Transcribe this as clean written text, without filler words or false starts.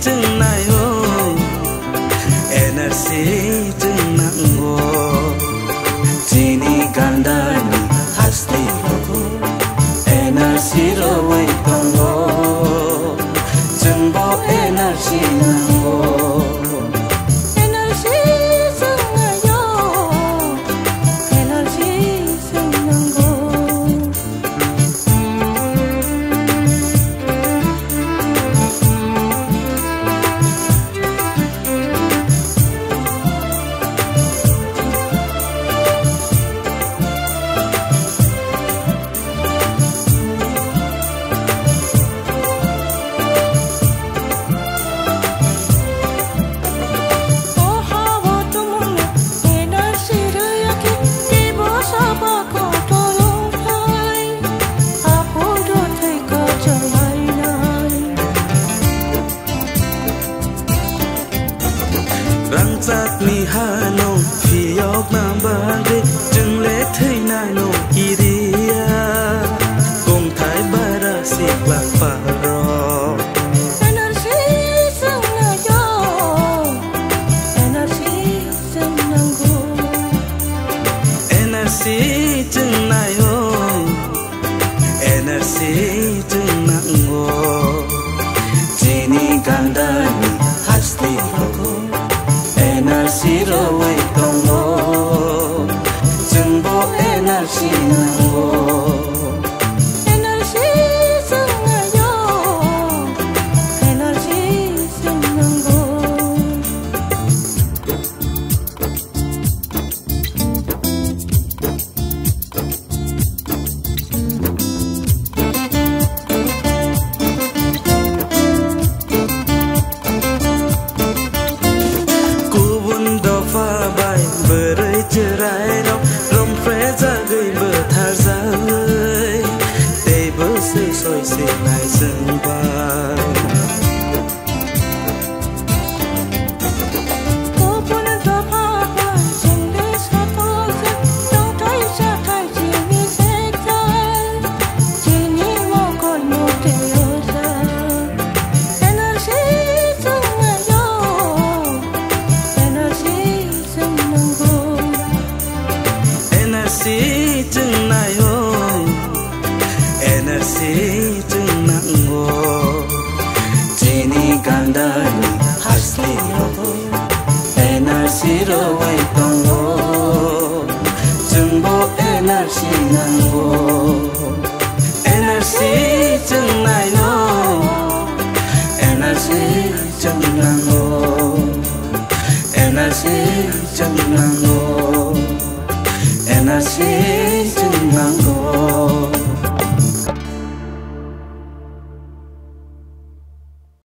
Chừng này ô energy chừng nặng ô Jini gandani hasti logo energy lo wai tong ô chừng bo energy nặng ô răng rác mi hà nô phi ốc nam ba ghê chừng lẽ thấy nà nô kỳ đi cùng thái ba ra xịt lạc phà rò energy sông nà yo energy sông nang go energy chừng nà yo energy chừng nang go Jini gandani hasti logo energy lo wai tong ô chừng bo energy nang ô energy sung na yo energy sung nang ô bơi cerai đâu rong phé ra gây bờ thả ra ơi để bờ xây soi xây lại dừng vai energy chừng này ô energy chừng nặng ô Jini gandani hasti logo energy lo wai tong ô chừng bo energy nang ô energy chừng này ô energy chừng nang ô energy chừng nang ô energy chừng nang go